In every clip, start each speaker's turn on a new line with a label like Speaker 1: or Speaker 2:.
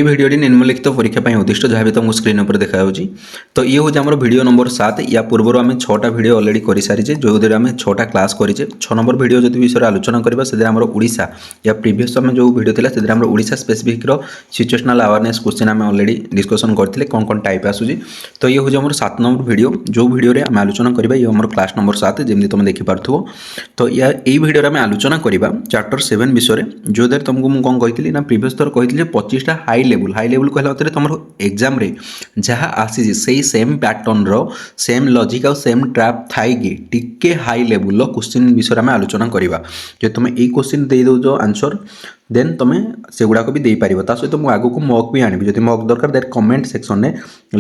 Speaker 1: भिडियोटी निम्नलिखित परीक्षा ପାଇଁ ଉଦ୍ଦିଷ୍ଟ ଯାହା ବି ତମକୁ ସ୍କ୍ରିନ୍ ଉପରେ ଦେଖାଯାଉଛି। ତ ଇଏ ହେଉଛି ଆମର ଭିଡ଼ିଓ ନମ୍ବର 7। ୟା ପୂର୍ବରୁ ଆମେ 6ଟା ଭିଡ଼ିଓ ଅଲରେଡ଼ି କରିସାରିଛେ, ଯେଉଁଥିରେ ଆମେ 6ଟା କ୍ଲାସ୍ କରିଛେ। 6 ନମ୍ବର ଭିଡ଼ିଓ ଯଦି ବିଷୟରେ ଆଲୋଚନା କରିବା, ସେଥିରେ ଆମର ଓଡ଼ିଶା ୟା ପ୍ରିଭିୟସ୍ ଆମେ ଯେଉଁ ଭିଡ଼ିଓ ଥିଲା ସେଥିରେ ଆମର ଓଡ଼ିଶା ସ୍ପେସିଫିକ୍ର ସିଚୁଏସନାଲ୍ ଆୱାରନେସ୍ କ୍ୱେଶ୍ଚିନ୍ ଆମେ ଅଲରେଡ଼ି ଡିସ୍କସନ୍ କରିଥିଲେ, କ'ଣ କ'ଣ ଟାଇପ୍ ଆସୁଛି। ତ ଇଏ ହେଉଛି ଆମର 7 ନମ୍ବର ଭିଡ଼ିଓ, ଯେଉଁ ଭିଡ଼ିଓରେ ଆମେ ଆଲୋଚନା କରିବା ଇଏ ଆମର କ୍ଲାସ୍ ନମ୍ବର 7, ଯେମିତି ତୁମେ ଦେଖିପାରୁଥିବ। ତ ଏଇ ଭିଡ଼ିଓରେ ଆମେ ଆଲୋଚନା କରିବା ଚାପ୍ଟର 7 ବିଷୟରେ, ଯେଉଁଥିରେ ତୁମକୁ ମୁଁ କ'ଣ କହିଥିଲି ନା ପ୍ରିଭିୟସ୍ ଥର କହିଥିଲି ଯେ 25ଟା ହାଇ ଲେବୁଲ୍ କହିଲା ଭିତରେ ତୁମର ଏକ୍ଜାମ୍ରେ ଯାହା ଆସିଛି ସେଇ ସେମ୍ ପ୍ୟାଟର୍ନର ସେମ୍ ଲଜିକ୍ ଆଉ ସେମ୍ ଟ୍ରାପ୍ ଥାଇକି ଟିକେ ହାଇ ଲେବୁଲ୍ର କ୍ୱେଶ୍ଚିନ୍ ବିଷୟରେ ଆମେ ଆଲୋଚନା କରିବା। ଯଦି ତୁମେ ଏଇ କ୍ୱେଶ୍ଚିନ୍ ଦେଇଦେଉଛ ଆନ୍ସର୍, ଦେନ୍ ତୁମେ ସେଗୁଡ଼ାକ ବି ଦେଇପାରିବ। ତା ସହିତ ମୁଁ ଆଗକୁ ମକ୍ ବି ଆଣିବି। ଯଦି ମକ୍ ଦରକାର ଦେନ୍ କମେଣ୍ଟ ସେକ୍ସନ୍ରେ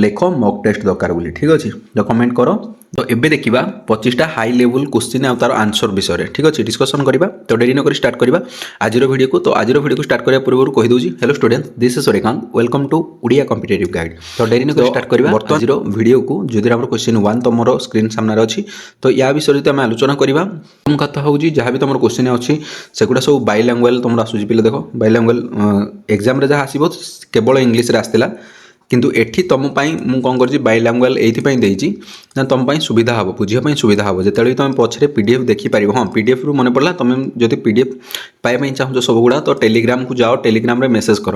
Speaker 1: ଲେଖ ମକ୍ ଟେଷ୍ଟ ଦରକାର ବୋଲି, ଠିକ୍ ଅଛି। ତ କମେଣ୍ଟ କର। ତ ଏବେ ଦେଖିବା 25ଟା ହାଇ ଲେବୁଲ୍ କ୍ୱେଶ୍ଚିନ୍ ଆଉ ତାର ଆନ୍ସର୍ ବିଷୟରେ, ଠିକ୍ ଅଛି, ଡିସ୍କସନ୍ କରିବା। ତ ଡେରି ନ କରି ଷ୍ଟାର୍ଟ କରିବା ଆଜିର ଭିଡ଼ିଓକୁ। ତ ଆଜିର ଭିଡ଼ିଓକୁ ଷ୍ଟାର୍ଟ କରିବା ପୂର୍ବରୁ କହିଦେଉଛି, hello student, this is Suryakanta, welcome to Odia competitive guide. ତ ଡେରି ନ କରି ଷ୍ଟାର୍ଟ କରିବା ଆଜିର ଭିଡ଼ିଓକୁ, ଯେଉଁଥିରେ ଆମର କ୍ୱେଶ୍ଚିନ୍ 1 ତୁମର ସ୍କ୍ରିନ୍ ସାମ୍ନାରେ ଅଛି। ତ ୟା ବିଷୟରେ ଯଦି ଆମେ ଆଲୋଚନା କରିବା, ପ୍ରଥମ କଥା ହେଉଛି ଯାହା ବି ତୁମର କ୍ୱେଶ୍ଚିନ୍ ଅଛି ସେଗୁଡ଼ା ସବୁ ବାଇଲାଙ୍ଗୁଆଲ୍ ତୁମର ଆସୁଛି। ପିଲା ଦେଖ, ବାଇଲାଙ୍ଗୁଆଲ୍ ଏକ୍ଜାମ୍ରେ ଯାହା ଆସିବ କେବଳ ଇଂଲିଶରେ ଆସିଥିଲା, କିନ୍ତୁ ଏଠି ତୁମ ପାଇଁ ମୁଁ କ'ଣ କରିଛି ବାଇଲାଙ୍ଗୁଆଲ୍ ଏଇଥିପାଇଁ ଦେଇଛି ନା ତୁମ ପାଇଁ ସୁବିଧା ହେବ, ବୁଝିବା ପାଇଁ ସୁବିଧା ହେବ। ଯେତେବେଳେ ତୁମେ ପଛରେ PDF ଦେଖିପାରିବ। ହଁ, PDFରୁ ମନେ ପଡ଼ିଲା, ତୁମେ ଯଦି PDF ପାଇବା ପାଇଁ ଚାହୁଁଛ ସବୁଗୁଡ଼ା, ତ ଟେଲିଗ୍ରାମକୁ ଯାଅ, ଟେଲିଗ୍ରାମରେ ମେସେଜ୍ କର,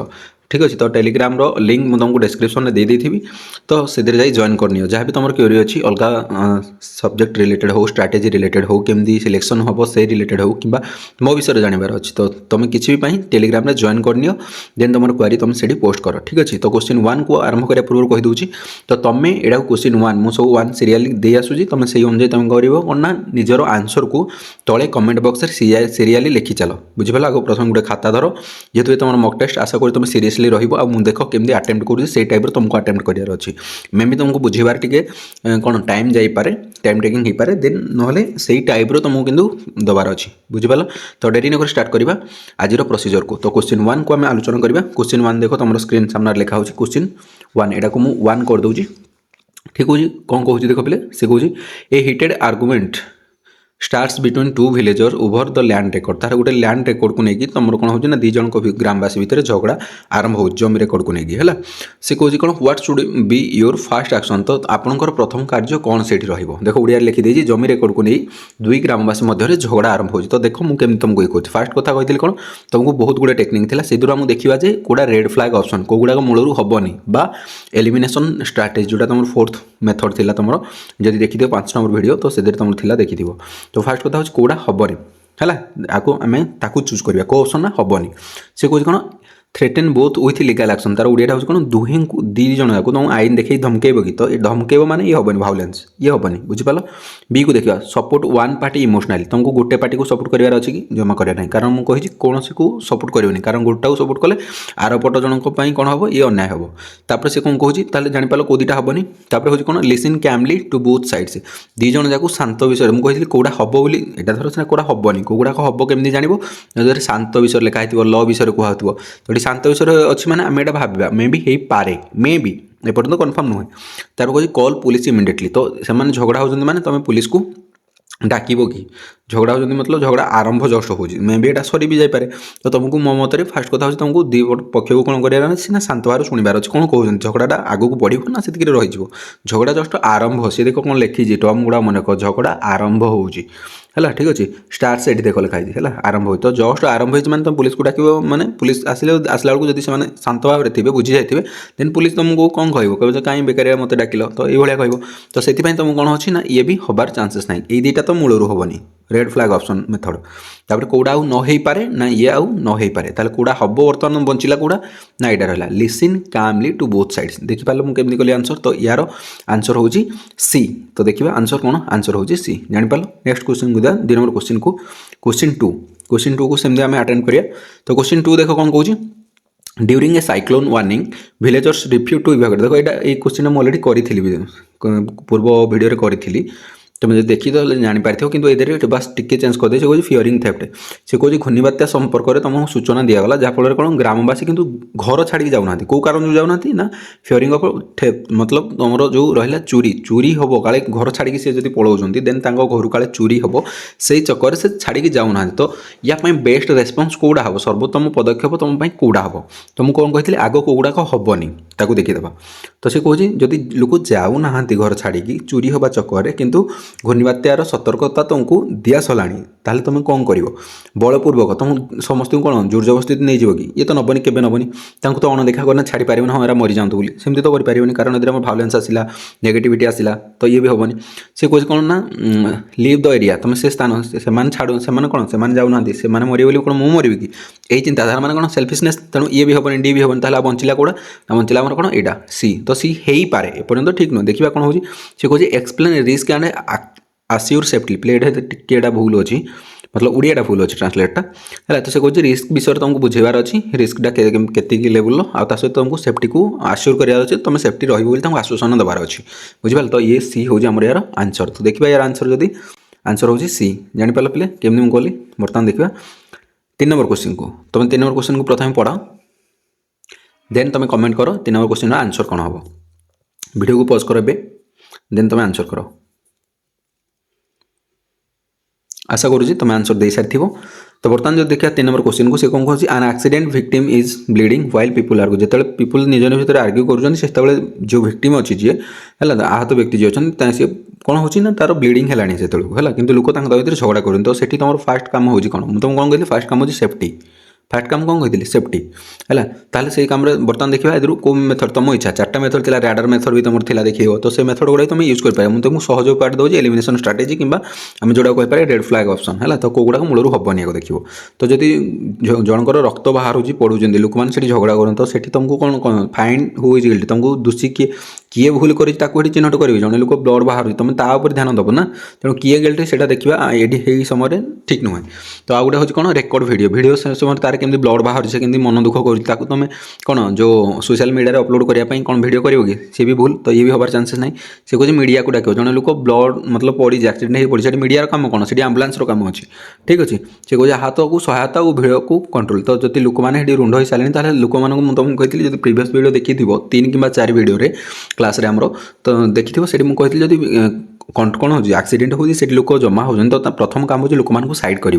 Speaker 1: ଠିକ୍ ଅଛି। ତ ଟେଲିଗ୍ରାମର ଲିଙ୍କ୍ ମୁଁ ତୁମକୁ ଡେସ୍କ୍ରିପ୍ସନ୍ରେ ଦେଇଦେଇଥିବି, ତ ସେଥିରେ ଯାଇ ଜଏନ୍ କରିନିଅ। ଯାହା ବି ତୁମର କ୍ୱେରି ଅଛି, ଅଲଗା ସବଜେକ୍ଟ ରିଲେଟେଡ୍ ହେଉ, ଷ୍ଟ୍ରାଟେଜି ରିଲେଟେଡ୍ ହେଉ, କେମିତି ସିଲେକ୍ସନ୍ ହେବ ସେଇ ରିଲେଟେଡ୍ ହେଉ, କିମ୍ବା ମୋ ବିଷୟରେ ଜାଣିବାର ଅଛି, ତ ତୁମେ କିଛି ବି ପାଇଁ ଟେଲିଗ୍ରାମରେ ଜଏନ୍ କରିନିଅ। ଦେନ୍ ତୁମର କ୍ୱାରି ତୁମେ ସେଠି ପୋଷ୍ଟ କର, ଠିକ୍ ଅଛି। ତ କ୍ୱେଶ୍ଚିନ୍ 1କୁ ଆରମ୍ଭ କରିବା ପୂର୍ବରୁ କହିଦେଉଛି, ତ ତୁମେ ଏଇଟାକୁ କ୍ୱେଶ୍ଚିନ୍ 1 ମୁଁ ସବୁ 1 ସିରିଆଲି ଦେଇ ଆସୁଛି, ତୁମେ ସେଇ ଅନୁଯାୟୀ ତୁମେ କରିବ କ'ଣ ନା ନିଜର ଆନ୍ସର୍କୁ ତଳେ କମେଣ୍ଟ ବକ୍ସରେ ସିରିଆଲି ଲେଖି ଚାଲ, ବୁଝିପାରିଲ। ଆଗ ପ୍ରଥମେ ଗୋଟେ ଖାତା ଧର, ଯେହେତୁ ତୁମର ମକ୍ ଟେଷ୍ଟ, ଆଶା କরি ତୁମେ ସିରିୟସଲି ରହିବ। ଆଉ ମୁଁ ଦେଖ କେମିତି ଆଟେମ୍ପ୍ଟ କରୁଛି ସେଇ ଟାଇପ୍ର ତୁମକୁ ଆଟେମ୍ପ୍ଟ କରିବାର ଅଛି। ମେ ବି ତୁମକୁ ବୁଝିବାର ଟିକେ କ'ଣ ଟାଇମ୍ ଯାଇପାରେ, ଟାଇମ୍ ଟେକିଂ ହେଇପାରେ, ଦେନ୍ ନହେଲେ ସେଇ ଟାଇପ୍ର ତୁମକୁ କିନ୍ତୁ ଦେବାର ଅଛି, ବୁଝିପାରିଲ। ତ ଡେରି ନ କରି ଷ୍ଟାର୍ଟ କରିବା ଆଜିର ପ୍ରୋସିଜରକୁ। ତ କ୍ୱେଶ୍ଚିନ୍ 1କୁ ଆମେ ଆଲୋଚନା କରିବା। କ୍ୱେଶ୍ଚିନ୍ 1 ଦେଖ ତୁମର ସ୍କ୍ରିନ୍ ସାମ୍ନାରେ ଲେଖା ହେଉଛି କ୍ୱେଶ୍ଚିନ୍ 1। ଏଟାକୁ ମୁଁ 1 କରିଦେଉଛି, ଠିକ୍ ହେଉଛି। କ'ଣ କହୁଛି ଦେଖ ପିଲେ, ସେ କହୁଛି a heated argument starts between two villagers over the land record। तार गोटे लैंड रेकर्ड को लेकिन तुम कौन हो दी जन ग्रामवासी भितर झगड़ा आरंभ हो जमी रेकर्ड को लेकिन है। सी कौन कौन what should be your fast action. तो आपंकर प्रथम कार्य कौन से देख ओडिया लिखिदे जमी रेकर्ड को नहीं दुई ग्रामवासी मध्य झगड़ा आरंभ हो। तो देख मुझे तुमको ये कहूँ फास्ट कथा कही कौन तुमको बहुत गुड़े टेक्निक थी से आम देखा जे कौटा रेड फ्लैग ऑप्शन कौ गुड़ाक मूलर हेनी बा एलिमिनेशन स्ट्राटेजी जोटा तुम 4th मेथड थी तुम जब देखिए 5 नंबर वीडियो तो से तुम देखी। तो फास्ट कथा हूँ कौटा हेनी है आपको आम ताकू चूज करवा कौ ऑप्शन ना हेनी से कौन कौन threaten both with legal action. तार ओडिया हूँ कौन दुही दी जन जाक तुम आईन देखिए धमकेब कि तो ये धमकेब माने ये हेनी भायोलेंस ये हेनी बुझिपाल। बी को देखा सपोर्ट वन पार्टी इमोशनाली तुमको गोटे पार्टी को सपोर्ट करार अच्छी कि जमा करें कारण मुझे कही कौन को सपोर्ट करेनि कारण गोटा को सपोर्ट कले आर पट जनक कौन हम ये अन्याय हम। तापर से कौन कहूँ जापार कौ दुटा हेनी हूँ कौन listen calmly to both sides दी जन जाक शांत विषय मुझे कही कौटा हम बोली यहाँ धर सीना कौटा हेनी कौ गुड़ाक हम केमी जान जो शांत विषय लिखाई ल विषय कहु तो शांत विषय अच्छी मैंने आम यहाँ भाव मे भी हो पारे मे भी एपर्यंत कन्फर्म नुहे। तार कह कॉल पुलिस इमिडिएटली तो से झगड़ा होती मैंने तुम पुलिस को डाकिब कि झगड़ा होती मतलब झगड़ा आरंभ जस्ट हो मे भी यहाँ सरी भी जापे। तो तुमको मो मत फास्ट कथा हूँ तुमको दी पक्ष को कौन करार ना शांत भाव शुणवार अच्छे कौन कहते झगड़ा आगे को बढ़ो ना से रही झगड़ा जस्ट आरंभ सी देख कौन लिखी टर्म गुड़ा मन रख झगड़ा आरंभ हो है ठीक अच्छे स्टार्ट से देख लिखाई है आरंभ हो तो जस्ट आरंभ हो तुम पुलिस को डाक मैंने पुलिस आसला बेलू जब से शांत भाव में थे बुझी जाए देन पुलिस तुमको कौन कह कहीं बेकार मत डाकिल तो ये कह तो से तुम कौन अच्छी ना ये भी हबार चांसेस ना ये दुटा तो मूलर हेनी रेड फ्लैग ऑप्शन मेथड। तापर कौड़ा आउ न हो पारे ना ये आउ न हो पारे ताले कौड़ा हम बर्तमान बंचिला कौड़ा ना यहाँ रहा listen calmly to both sides देखिपारे मुझे केमती कली आंसर। तो यार आंसर हूँ सी। तो देखिए आंसर कौन आंसर हूँ सी जापार। नेक्स्ट क्वेश्चन को दिया 2 नंबर क्वेश्चन को क्वेश्चन 2 को सेमती आम अटेम्प्ट करिया। तो क्वेश्चन 2 देख कौन कौन during a cyclone warning villagers refuse to evacuate. देखो ये क्वेश्चन मुझे अलरेडी करी पूर्व भिडियो करी तुम जो देखी तो जापार कि ये बास टिके चेंज करदे से कहे फियरिंग थेफ्ट से कहे घूर्णिबात्या संपर्क में तुमको सूचना दिगला जहाँफल कौन ग्रामवासी किंतु घर छाड़ी जाऊना कौ कारण जाऊना ना फियरिंग मतलब तुम जो रहा चोरी चोरी हम काले घर छाड़ी सी जब पलाउं देन घर काले चोरी हम से चक्कर से छाड़ी जाऊना तो या बेस्ट रेस्पन्स कौटा हम सर्वोत्तम पदक्षेप तुम कौटा हम तो मुझे कौन कही आग कौगुड़ाक हेनी ताकू देखीदे तो से कहे जदि लोक जाऊना घर छाड़ी चोरी हवा चक्कर किंतु घूर्णिबात्यार सतर्कता तुमको दिया सलाणी ताले तुम कौन कर बलपूर्वक तुम समस्त कौन जोर जबरदस्ती नहीं जीव कि ये तो नबनी केवे नबनी तो अणदेखा करना छाड़ी पारे हाँ एरा मरी जाऊँ बोली सेमती तो करें कारण यदि भायोलेंस आसला नेगेटिविटी आसला तो ये भी हेनी से कहे कौन ना लिव द एरिया तुम से स्थान से छाड़ से कौन से जाऊना से मरे बोली कौन मुझे मरबी कि यही चिंताधारा मैंने कौन सेल्फिशनेस तेणु ये भी हेनी डी भी हेनी ताला बंचिला कौड़ा बंचिला आम कौन यहाँ सी तो सी हो पारे एपर्यंत ठीक नुह देखा कौन हो कहे explain risk and assure safety प्लेट टिकेटा भूल अच्छी मतलब उड़ियाटा भूल अच्छी ट्रांसलेटा है तो से कहे रिस्क विषय तुमको बुझेबार अच्छी रिस्कटा के लेवल आ सहित तुमको सेफ्टी को आस्योर करार अच्छे तुम सेफ्टी रही आश्वासन देवार अच्छी बुझिपाल तो ये सी हूँ आम यार आंसर तो देखा यार आंसर जदि आंसर हूँ सी जापार पे केमी मुझे कहली बर्तमान देखा 3 नंबर क्वेश्चन को तुम 3 नंबर क्वेश्चन को प्रथम पढ़ाओ देन तुम कमेंट करो 3 नंबर क्वेश्चन आंसर कौन हम वीडियो को पॉज करो देन तुम आंसर करो आशा करुँच तुम आंसर दे सारी तो बर्तमान जो देखा 3 नंबर क्वेश्चन को से कौन कहे आन accident victim is bleeding while people argue जो पीपुल निज भितर आर्ग्यू कर जो विक्टिम अच्छी जी है आहत व्यक्ति जी अच्छा सी कौन हो तार ब्लीडिंग है से कि लोक भर झगड़ा कर तो सेठी तुम फास्ट काम हो कौन मुझे तुमको कौन कहली फास्ट काम हो सेफ्टी फास्ट काम कौन कही सेफ्टी है ताल से काम बर्तमान देखा ए कौ मेथड तुम इच्छा 4टा मेथड थी रैडर मेथड भी तुम देखो तो से मेथड गुड़ा तुम यूज कर मुझे तुमको सहज उपाय दूसरी एलिमिनेशन स्ट्राटेजी कि आम जोड़ा कहीपर रेड फ्लैग ऑप्शन है तो कौ गुड़ा मूलर हेनी आगे देखो तो जदि जनकर रक्त बाहर पड़ू लोक मैंने झगड़ा कर तो सेठी तुमको कौन फाइन हुई गिल्टी तुमको दोषी किए भूल कर चिन्हट करेंगे जड़े लोक ब्लड बाहर तुम तापर ध्यान देव ना तेणु किए गिल्टी से देखा ये समय ठीक नुहे तो आ गए हूँ कौन रेकर्ड वीडियो समय तार केमती ब्लड बाहर से केमती मन दुख कर तुम कौन जो सोशल मीडिया अपलोड करने कौन वीडियो कर सी भी भूल तो ये भी हबार चांसेस ना से कहे मीडिया को डाक जड़े लोक ब्लड मतलब पड़ी एक्सीडेंट हो पड़ी मीडिया काम कौन से आम्बुलांस काम अच्छी ठीक अच्छे से कहे हाथ को सहायता और भिड़ को कंट्रोल तो जब लोक मैंने रुंड हो सारे तो लोक मुझे तुमको कही जब प्रीवियस वीडियो देखी 3 कि 4 वीडियो क्लास रे आमर तो देखी से मुझे कही जब कौन हो एक्सीडेंट हो लोक जमा हो तो प्रथम काम हो लोक मानक साइड कर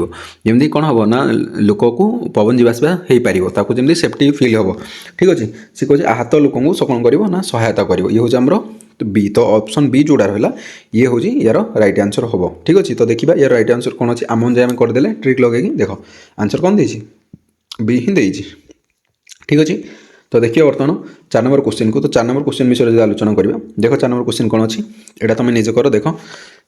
Speaker 1: जमी कौन हम ना लोक को पवन जीवासवा हो पार जमी सेफ्टी फिल हम ठीक अच्छे सी कहे आहत लोक कौन कर ना सहायता कर ये हूँ आमर बी तो ऑप्शन बी जोड़ा रहा ये हूँ यार राइट आंसर हम ठीक अच्छे तो देखा यार राइट आंसर कौन अच्छे आम जाए करदे ट्रिक लगे देख आंसर कौन देती बी ही देती ठीक अच्छे तो देखिए बर्तमान 4 नंबर क्वेश्चन को तो 4 नंबर क्वेश्चन विषय आलोचना करवा देख 4 नंबर क्वेश्चन कौन अच्छी एटा तुम निजे कर देख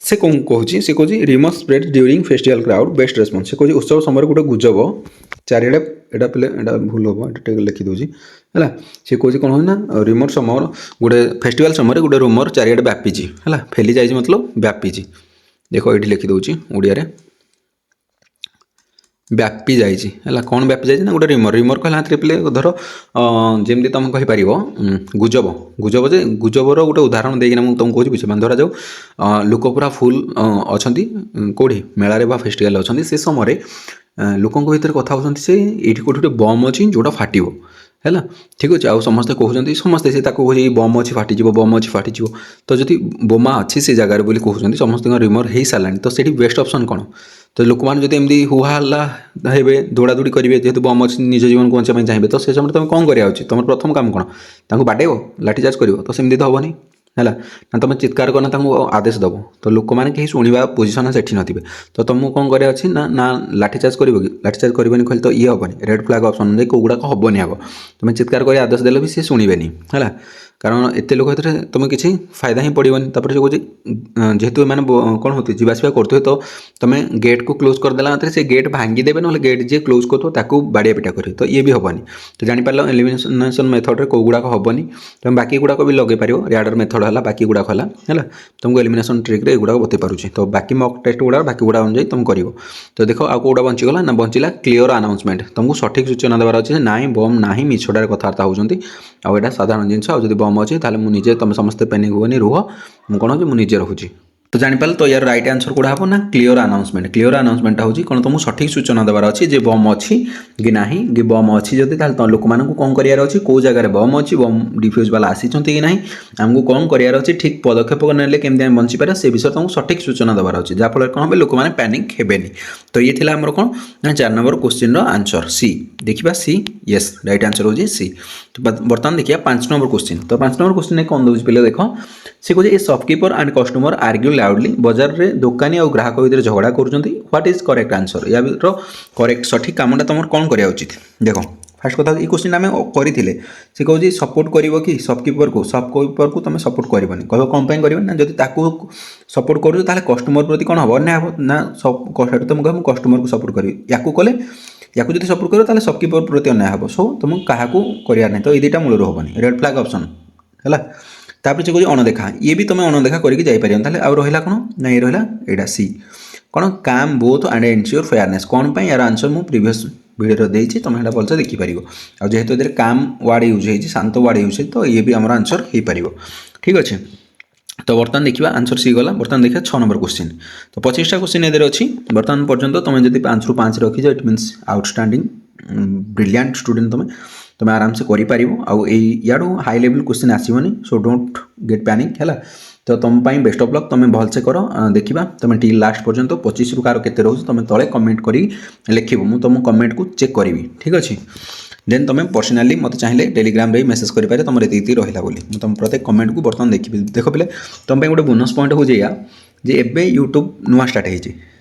Speaker 1: से कौन कहूँ से कहे reamer spread during festival crowd best response से कहे उत्सव समय गोटे गुजब चारिड़े एटा पे एटा भूल हम लिखी दूसरी है सी कहे कौन हो रिमर समय गोटे फेस्टिवल समय गोटे रूमर चारिड़े व्यापीची है फैली जाए मतलब व्यापीची देख ये लिखी दूसरी ओडिया व्यापी जाइए कौन व्यापी जाए ना गोटे रिमर कहला पे धर जमी तुम कहीपर गुजब गुजब जे गुजबर गोटे उदाहरण देना मुझे तुमको कह बुझे धरा जाऊ लोक पूरा फुल अच्छा कौटी मेलारे बा फेस्टिवल अच्छा से समय लोक भर कथा होती से ये कौट गोटे बम अच्छी जोटा फाटो है ठीक अच्छे आउ समस्ते कहते समस्ते से कहे बम अच्छी फाटी बम अच्छी फाटी तो जदि बोमा अच्छी से जगार बोली कहते समस्त रिमर हो सारा तो से बेस्ट ऑप्शन कौन तो लोक मैंने जब एमती हुआ हल्ला हे दौड़ा दौड़ी करेंगे जेहतु बम अच्छी निज जीवन को बचाई चाहिए तो से समय तुम कौन करा तुम प्रथम काम कौन बाड़ेब लाठीचार्ज कर तो सेमती तो हेनी है ना तुम चित्कार करना आदेश दब तो लोक मैंने कहीं शुणा पोजिशन से नथिबे तो तुमको कौन कराया अच्छी ना लाठीचार्ज कर लाठीचार्ज करनी कहले तो ये हेनी रेड फ्लैग ऑप्शन जे कौगुड़ाक हेनी आग तुम चित्कार कर आदेश देले भी सी शुणवे है कारण एत लोक भर तुम किसी फायदा ही पड़ोनी से कहे जेहेतु मैंने कौन होती जावासवा करते तो तुम गेट को क्लोज करदेला से गेट भांगीदेवे ना गेट जी क्लोज कर बाड़िया पिटा करेंगे तो ये भी हेनी तो जापर एलिमिनेशन मेथड कौगुड़ाक हेनी तुम बाकी गुड़ाक भी लगे पार रैडर मेथड है बाकी गुड़ाक है तुमको एलिमिनेशन ट्रिक रे गुड़ाक बतई पारुची तो बाकी मॉक टेस्ट गुड़ा बाकी गुड़ा अनुଯାयी तुम कर तो देख आ कौटा बंचीगला ना बंचला क्लियर अनाउंसमेंट तुमको सठिक सूचना देवार अच्छे ना बम ना मिछड़े कथबार्ता होती आटा साधारण जिन जब बम अच्छी मुझे तुम समस्ते पैनिक हुए रुह मुझे कौन मुझे रोचे। तो जापार तो यार रईट आंसर कौड़ा हम ना क्लीयर अनाउंसमेंट हूँ कौन तुमको सठिक सूचना देवार अच्छी जे बम अच्छी कि ना कि बम अच्छी जदि लोक मानक कौन करार अच्छी कौ जगह बम अच्छी बम डिफ्यूज वाला आसी कि ना आमको कौन करार अच्छी ठीक पदक्षेप ने केमी बंची पारे से विषय तुमको सठिक सूचना देवार अच्छी जहाँफल कौन हम लोक मैंने पैनिक हेनी तो ये थी आमर कौन ना 4 नंबर क्वेश्चन आंसर सी देखा सी येस रईट आंसर हूँ सी तो बर्तमान देखिए 5 नंबर क्वेश्चन तो 5 नंबर क्वेश्चन कौन दूसरी पे देख से कहे ए shopkeeper and customer argue loudly बाजार में दुकानी और ग्राहक भितर झगड़ा कर व्हाट इज करेक्ट आंसर या करेक्ट सठिक कामटा तुम कौन करा उचित देख फास्ट कथा ये क्वेश्चन आम करते से कहूँ सपोर्ट कर कि शॉपकीपर को तुम सपोर्ट करनी कह कौन कर ना जब सपोर्ट कर कस्टमर प्रति कौन हम अन्याय हम ना तुम कह कस्टमर को सपोर्ट करी या कले या जो सपोर्ट कर शॉपकीपर प्रति अन्याय हम सो तुम क्या करार नहीं तो ये दुटा मूलर हेनी रेड फ्लैग ऑप्शन है तापर से कहे अणदेखा ये भी तुम अणदेखा करके जापर आउ रहा कौन ना ये रहा यहाँ सी कौन काम बोथ एंड एनश्योर फेयरनेस कौन पर यार आंसर मुझे प्रीवियस वीडियो देती तुम यहाँ भलसे देखिपर आ जेहेतु ये काम वार्ड यूज हो शांत वार्ड यूज तो ये भी आम आंसर हो पार ठीक अच्छे तो बर्तमान देखा आंसर सी गला बर्तमान देखा 6 नंबर क्वेश्चन तो 25टा क्वेश्चन ये अच्छी बर्तमान पर्यंत तुम जब 5 रू 5 रखीज it means outstanding brilliant student तुम आराम से करूँ हाई लेवल क्वेश्चन आसोनी सो डोंट गेट पैनिक है तो तुम बेस्ट ऑफ लक तुम भलसे कर देखा तुम टी लास्ट पर्यंत 25 रू कार के रोज तुम तले कमेंट कर लिख मुझे तुम कमेंट को चेक करी ठीक अच्छे देन तुम पर्सनाली मत चाहिए टेलीग्राम रे मेसेज करें तुम ये रहा बोली तुम प्रत्येक कमेंट को बर्तमान देखिए देख पे तुम गोटे बोनस पॉइंट हो जे एबे यूट्यूब नुआ स्टार्ट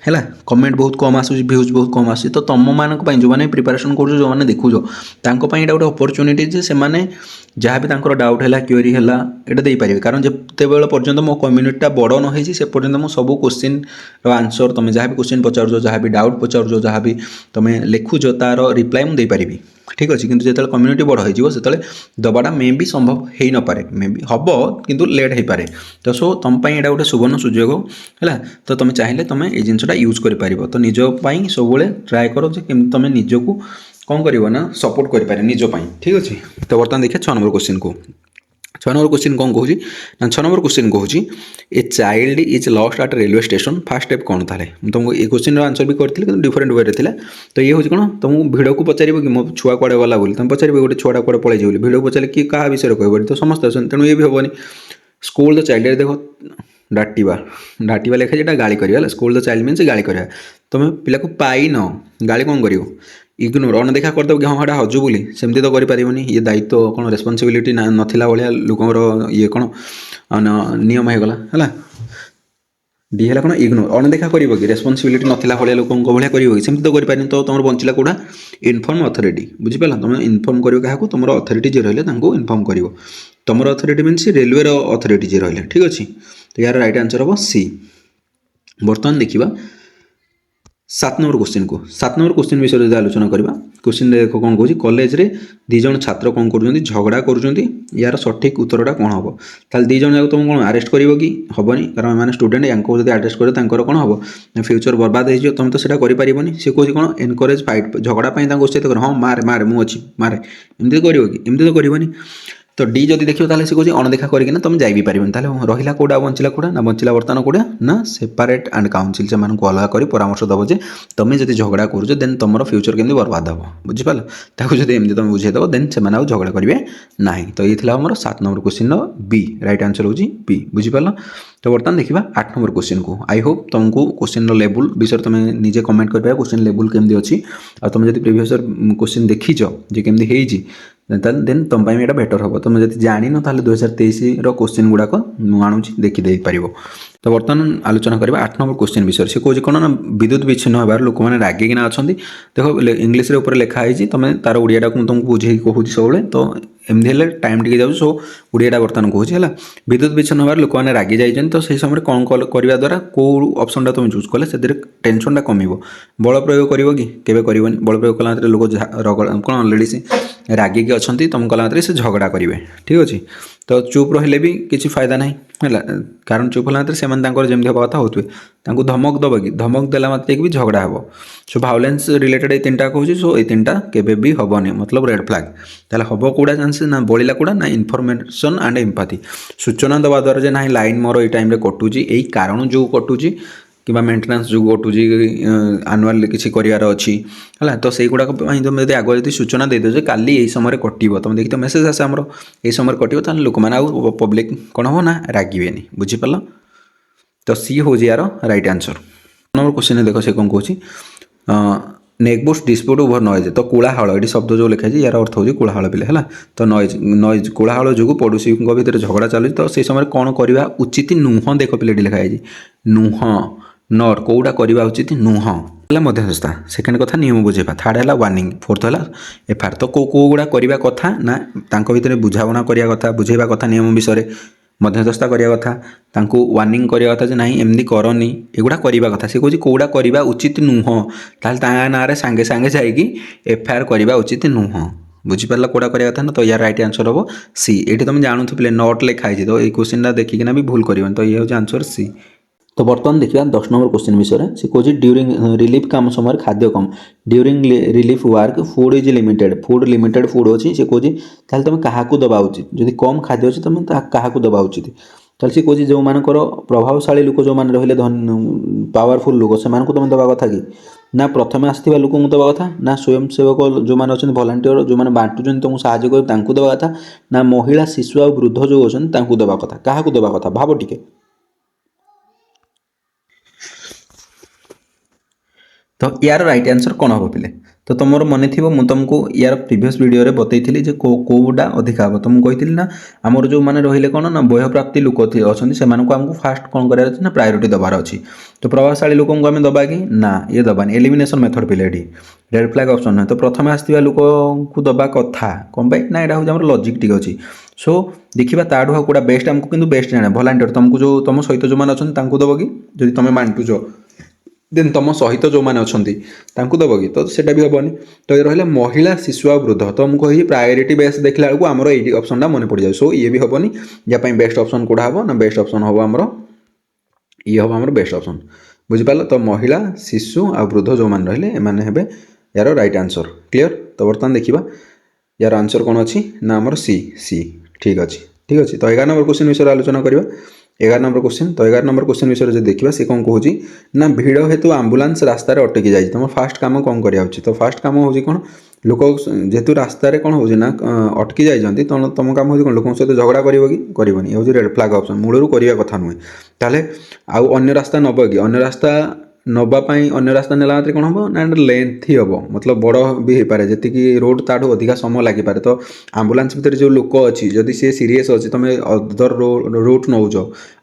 Speaker 1: है कमेंट बहुत कम आसूँ व्यूज बहुत कम आसूँ तो तुम मानक जो मैंने प्रिपरेशन कर जो मैंने देखुच यहाँ गोटे अपरच्युनिटी जे से जहाँ भी डाउट है क्वेरी है यहाँ दे पारे कारण जिते पर्यटन मो कम्युनिटी बड़ नई से पर्यटन मुझे सब क्वेश्चन आंसर तुम जहाँ भी क्वेश्चन पचार जहाँ भी डाउट पचार जहाँ भी तुम लिखुच तार रिप्लाई मुझे देपारि ठीक अच्छे किंतु जो कम्युनिटी बड़ हो दबाटा मे भी संभव हो न पारे मे भी हम किंतु लेट हो पारे तो सो तुम यहाँ गोटे सुवर्ण सुजोग है तो तुम चाहिए तुम ये जिनसा यूज कर तो निजपाई सब ट्राए कर तुम निजक कौन कर ना सपोर्ट करें निजपाई ठीक अच्छे तो बर्तमान देखिए 6 नंबर क्वेश्चन को 6 नंबर क्वेश्चन कौन कहूँ ना 6 नंबर क्वेश्चन कहूँ a child is lost eight railway station fast step कौन था तुमको ये क्वेश्चन आंसर भी करी डिफरेंट वे थे तो ये हूँ कौन तुमको भिड़ को पचार कि मो छुआ कड़े गला बोली तुम पचार गोटे छुआ कड़े पलैजे बोली भिड़ को पचारे कि क्या विषय कह तो समस्त आस तेणु ये भी हेनी स्कूल द चाइल्ड देख डाटिवा लेखा जेटा गाड़ी कर स्कूल द चाइल्ड मीन गाड़ी कर तुम पिला को पाई न गाड़ी कौन कर इग्नोर अणदेखा करदेव कि हाँ हजू बोली सेमती तो करें ये दायित्व कौन रेस्पनसिबिलिटी नाला भाया लोकर ये कौन नियम होगला है डी है कौन इग्नोर अणदेखा कर कि रेस्पनसिबिलिटी नाला भाया लोक भाया करमती तो करें तो तुम बंचला कौटा इनफर्म अथॉरिटी बुझीपार तुम इनफर्म कर क्या तुम अथॉरिटी जी रही इनफर्म कर तुम अथॉरिटी मीन्स रेलवे अथॉरिटी जी रही ठीक अच्छे तो यार राइट आंसर हम सी बर्तमान देखा 7 नंबर क्वेश्चन को 7 नंबर क्वेश्चन विषय जो आलोचना करवा क्वेश्चन देख कौन कौन कॉलेज रे दी जन छात्र कौन कर झगड़ा कर यार सठिक उत्तरटा कौन हम ताल दी जन तुम कौन अरेस्ट कर कि हेनी कारण मैंने स्टूडेंट या अरेस्ट कर कौन हम फ्यूचर बर्बाद हो तुम तो सीटा करें सी कौन कौन एनकरेज फाइट झगड़ा उत्साहित कर हाँ मारे मारे मुझे मारे एमती तो करनी तो डी जदि देखिए ताले से कहे अणदेखा करके तुम जाई भी पारिबनी ताले रहिला कोडा बंचिला कोडा ना बंचिला बर्तमान कोडा ना सेपरेट एंड काउंसिल से मानक अलग कर परामर्श दब जे तुम जब झगड़ा करुच देन तुम फ्यूचर केमती बर्बाद हम बुझीपाल ताकू जब एमती तुम बुझेदेव देन से झगड़ा करेंगे ना तो ये आमर 7 number question B right answer हूँ बी बुझीपाल तो बर्तमान देखा 8 नंबर क्वेश्चन को आई होप तुमको क्वेश्चन लेवल विषय तुम निजे कमेंट कर क्वेश्चन लेवल केमती अच्छी आ तुम जब प्रीवियस क्वेश्चन देखीच जे केमती देन तुम ये बेटर हम तुम जब जान ना 2023 क्वेश्चन गुड़ाक मुझे देखीदे पार तो बर्तमान आलोचना करवा 8 नंबर क्वेश्चन विषय से कौन कौन ना विद्युत विच्छिन्न होबार लोक मैंने रागिकिना अच्छा देख इंग्लीश लिखाई तुम तार ओडिया को तुमको बुझे कहूँ सब तो एमती हेल्ले टाइम टी जाऊँ सो ओडिया बर्तमान कहूँ है विद्युत विच्छिन्न होबार लोक मैंने रागी जाइए तो सही समय कौन करने द्वारा कौ ऑप्शन तुम चूज कले से टेंशन कम बल प्रयोग कर बल प्रयोग कला लोक कौन अलरेडी से रागिकी अच्छा तुम कला से झगड़ा करेंगे ठीक अच्छे तो चुप रही भी किसी फायदा ना है कारण चुप होला से जमी हवा कथा होते तांकु धमक दब कि धमक देला मात्रे भी झगड़ा हे सो भायोलेंस रिलेटेड ये तीन टा कहूँ सो ये तीन टा केबे भी हेनी मतलब रेड फ्लैग ताले हम कौड़ा चांसेस ना बढ़ला कौड़ा ना इनफॉरमेशन एंड एम्पैथी सूचना दवा द्वारा जे ना लाइन मोर ये टाइम कटुची यही कारण जो कटुची कि मेन्टेनान्स जो कटुची आनुआल किसी करार अच्छी है तो से गुड़ाक तुम यदि आगे यदि सूचना दे दो काली यही समय कटो तुम देखी तो मेसेज आसे आमर यही समय कटो लोक मैंने पब्लिक कौन हम ना रागे बुझीपार तो सी हूँ यार राइट आंसर नंबर क्वेश्चन देख से कौन कौन नेकबुस्ट डिस्प्यूट ओवर नॉइज तो कोलाहल ये शब्द जो लिखाई यार अर्थ हूँ कोलाहल पिले है तो नॉइज नॉइज कोलाहल जो पड़ोशी भितर झगड़ा चलुची तो से समय कौन करवा उचित नुह देख पिले लिखाई नुह नट कौटा करवा उचित नुह मध्यस्थता सेकेंड कथा नियम बुझेबा थर्ड है वार्निंग फोर्थ है एफआईआर तो कौगुड़ा करवा कथा ना भितर बुझावना करवा कथा बुझेबा कथा नियम विषय मध्यस्थता करवा कथा तांको वार्निंग करवा कथा जे नहीं एमती करनी एगुड़ा करवा कथा से कौन कौड़ा करवा उचित नुह ताल ना सांगे सांगे जाइए एफआईआर करवा उचित नुह बुझीपार कौड़ा करवा कथा ना तो यार राइट आंसर हम सी ये तुम जानू पे नट लिखाई तो ये क्वेश्चन देखिकिना भी भूल कर तो ये हूँ आंसर सी तो बर्तमान देखिए 10 नंबर क्वेश्चन विषय से कौन ड्यूरिंग रिलीफ काम समय खाद्य come during relief work food is limited food अच्छी से कौन ताल तुम क्या दबा उचित जदि कम खाद्य अच्छी तुम क्या दबा उचित ताल सी कौन जो मानकर प्रभावशाली लोक जो मैंने रहिले पावरफुल लोक से तुम दबा कथा कि ना प्रथम आसवा लोक दबा कथा ना स्वयंसेवक जो मैंने अच्छा भलांटियर जो मैंने बांटुन तुमको साहय कर दबा कथा ना महिला शिशु आ वृद्ध जो अच्छा दबा कथा क्या दबा कथा भाव टिके तो यार राइट आंसर कौन हम पे तो तुम मन थी मुझे तुमको यार प्रीवियस वीडियो में बतई कौटा अधिका हम तुमको कही ना आमर जो मैंने रही कौन ना बयप्राप्ति लोक अच्छा से आमको फास्ट कौन करार ना प्रायोरीटी दबार अच्छी तो प्रभावशाली लोक आम दबा कि ना ये दबानी एलिमिनेशन मेथड पे रेड फ्लैग ऑप्शन ना तो प्रथम आसवा लोक को दबा कथा कौन पाई ना यहाँ हूँ लॉजिक टी अच्छी सो देखा ताठू कौटा बेस्ट आमको किंतु बेस्ट जाना भलांटियर तुमको जो तुम सहित जो मैंने अच्छा दब कि जब तुम बांटुच देन तुम सहित जो मैंने अच्छा दब कि तो सेटा भी हेनी तो ये रहा महिला शिशु आ वृद्ध तो मुझे कही प्रायोरीटी बेस देखला बेलू आमर ये ऑप्शन मन पड़ जाए सो ये भी हेनी यापाई बेस्ट ऑप्शन कौटा हम ना बेस्ट ऑप्शन हम आमर ये हम आमर बेस्ट ऑप्शन बुझिपाल तो महिला शिशु आ वृद्ध जो मैंने रही एम यार राइट आंसर क्लीयर तो बर्तमान देखा यार आंसर कौन अच्छी ना आमर सी सी ठीक अच्छे तो 11 नंबर क्वेश्चन विषय आलोचना करवा 11 नंबर क्वेश्चन तो 11 नंबर क्वेश्चन विषय जो देखा सी कौन कहूँ ना भिड़ हेतु आंबुलांस रास्तार अटकी जाए तुम फास्ट काम कौन करा तो फास्ट काम हूँ कौन लोक जेहेतु रास्तार कौन हो ना अटकी जाइए तो तुम काम हो लोक सहित झगड़ा करनी ये हूँ रेड फ्लैग ऑप्शन मूलर करवा कथा नुहे ताले आउ अन्य रास्ता नब कि अन्य रास्ता नवापाई अन्य रास्ता नेला मात्रे कौन हम ना लेंथ ही हम मतलब बड़ भी हो पाए जी रोड ताठू अधिका समय लगिपे तो आंबुलांस भितर जो लोक अच्छी जदि सी सीरीयस अच्छी तुम अदर रूट नौज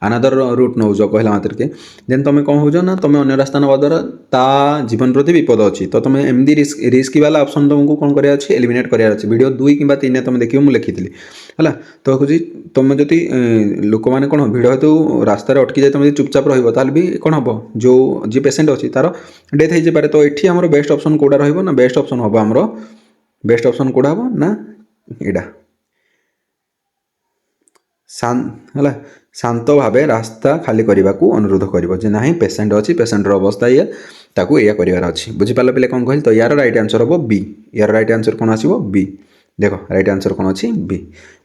Speaker 1: अनादर रूट नौज कहला मात्र के देन तुम कौन हो ना तुम अन्य रास्ता नवा द्वारा ता जीवन प्रति विपद अच्छी तो तुम एमती रिस्क वाला ऑप्शन तुमको कौन कराया अच्छी एलिमिनेट कराया अच्छी वीडियो 2 कि 3 तुम देखिए मुझे लिखी है तो कहे तुम जदि लोक मैंने कौन भिड़ हेतु रास्तार अटकी जाए तुम चुपचाप रही भी कौन हम जो जी पेसेंट अच्छी तार डेथ हो जाए तो ये आम बेस्ट ऑप्शन कौटा रहा ना बेस्ट ऑप्शन हम आमर बेस्ट ऑप्शन कौटा हम ना यहाँ है शांत भाव रास्ता खाली करने को अनुरोध कर ना पेसेंट अच्छी पेसेंटर अवस्था ये ताकू या करार अच्छी बुझीपार पे कौन कहल तो यार राइट आंसर हम बी यार राइट आंसर कौन आसो बी देख राइट आंसर कौन अच्छी बी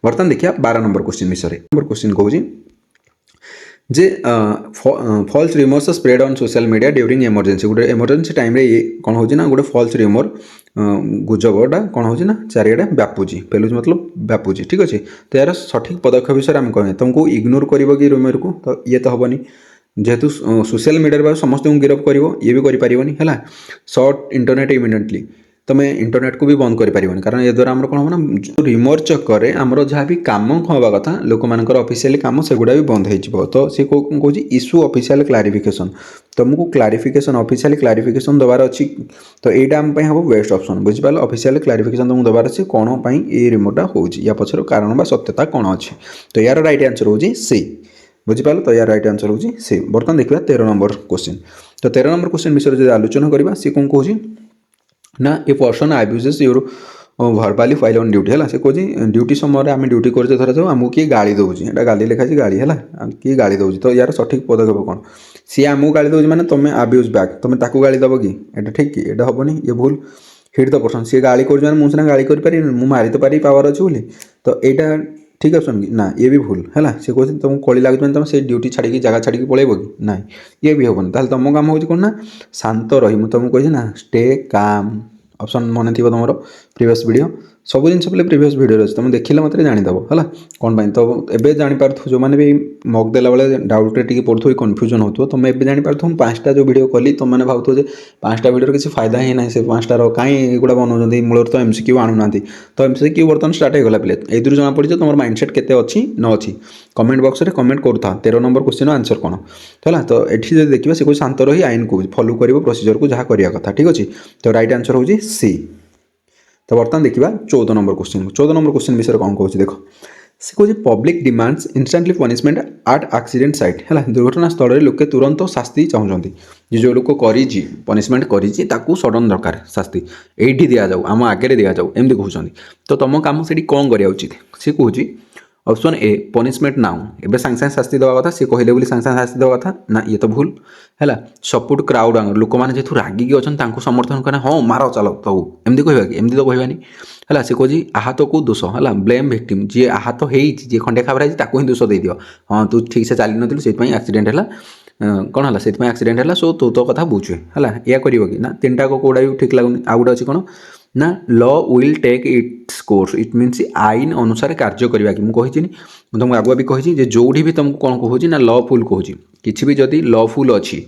Speaker 1: बर्तमान देखिए 12 नंबर क्वेश्चन विषय नंबर क्वेश्चन कहूँ जे false rumours spread on social media during emergency गोटे इमरजेंसी टाइम रे कौन हो ना गोटे फॉल्स रिमर गुजबटा कौन हो ना चारिआडे व्यापुची फैलुच मतलब व्यापुची ठीक अच्छे तो यार सठिक पदक्षेप विषय आम कहें तुमको इग्नोर कर रिमर को तो ये तो हेनी जेहेतु सोशल मीडिया समस्त गिरफ कर ये भी करें है सर्ट इंटरनेट इमिडिएटली तुम इंटरनेट को भी बंद कर पारिबनी कारण ये द्वारा आमर कौन हम ना रिमोट चक्कर आमर जहाँ भी कम हवा कथा लोक मान ऑफिशियली कम से गुड़ा भी बंद हो तो सी कौन इश्यू ऑफिशियल क्लारिफिकेशन तुमको क्लारिफिकेशन ऑफिशियल क्लारिफिकेशन दबार अच्छी तो यहाँ आम हम बेस्ट ऑप्शन बुझिपाल ऑफिशियल क्लारिफिकेशन तुमको दबार अच्छी कौन ये रिमोटा हो पछर कारण सत्यता कौन अच्छी तो यार राइट आंसर हूँ सी बुझिपाल तो यार राइट आंसर हूँ सी बर्तमान देखा 13 नंबर क्वेश्चन तो 13 नंबर क्वेश्चन विषय जो आलोचना करवा सी कौन कहूँ ना a person abuses your verbally while on duty है से कौन ड्यूटी समय आम ड्यूटी करते धर जाऊ आमको किए गाड़ी दूसरी एटा गाली लिखाई गाड़ी है किए गाड़ी दूसरी तो यार सठिक पदक्षेप कौन सी आमको गाड़ी दूसरी मैंने तुम अब्यूज बैक तुम ताकू गाड़ी दब कि एटा ठीक कि एटा हेनी ये भूल हिट द पर्सन सी गाड़ी कर मुझे गाड़ी कर मारी तो पारि पावर अच्छे बोली तो यहाँ ठीक ऑप्शन कि ना ये भी भूल है सी कह तुमको कली लगे तुम से ड्यूटी छाड़ी जगह छाड़ी पलैब कि ना ये भी हेनी ताल तुम काम हो कौन ना शांत रही मुझे तुमको कही ना स्टे काम ऑप्शन मन थी तुम प्रीवियस वीडियो सब जिन पे प्रीवियस वीडियो अच्छे तुम देखिले मत जानीदेव है कौन तो एवं जापार जो मैंने भी मक देला बेले डाउट टी पड़ू कन्फ्यूजन हो तुम एवं जापार 5टा जो वीडियो कली तुम मैंने भाव 5टा वीडियो किसी फायदा ही ना से 5टार कहीं गुड़ा बनाऊँ मूल तो MCQ आणुना तो MCQ बर्तमान स्टार्ट होगा पे ये जना पड़ी तुम माइंडसेट केते अच्छी न अच्छी कमेंट बॉक्स में कमेंट करूँ 13 नंबर क्वेश्चन आंसर कौन है तो ये देखिए से कोई शांत रही आईन को फॉलो कर प्रोसीजर को जहाँ करवा कथा ठीक अच्छे तो राइट आंसर हूँ सी तो बर्तमान देखा 14 नंबर क्वेश्चन 14 नंबर क्वेश्चन विषय कौन कौन देख से कौन पब्लिक डिमांड्स इंस्टांटली पनिशमेंट आट एक्सीडेंट साइट है दुर्घटना स्थल में लोके तुरंत शास्ति चाहते जो लोक कर पनिशमेंट कर सडन दरकार शास्ति ये दि जाऊ आम आगे दि जाऊ एमती कहते तो तुम कम से कौन करा उचित सी कहूँ ऑप्शन ए पनिशमेंट नाउ एवं सागे सागे शास्ति देवा कथा सी कहले बोली सागे सागे शास्ति देवा कथा ना ये तो भूल है सपोर्ट क्राउड लोक मैंने जेहतु रागिकी अच्छा समर्थन करना हाँ मार चल तो एमती कह कि एमती तो कहवानी है सी कहे आहत को दोष है ब्लेम भिक्टिम जी आहत हो खंडे खाबरा ही दोष दे दियो हाँ तू ठीक से चली नु से एक्सीडेंट है कौन है से एक्सीडेंट है सो तू तो कथा बुझे है या कर ना 3टा को कौड़ा भी ठीक लगुनि आउ गोटे अच्छी कौन ना law will take its course it means आईन अनुसार कार्य करवा कि मुझे तुमको आगुआ भी कही जो भी तुमको कौन कहूँ ना लॉफुल कहूँ कि भी जदि लॉफुल अच्छी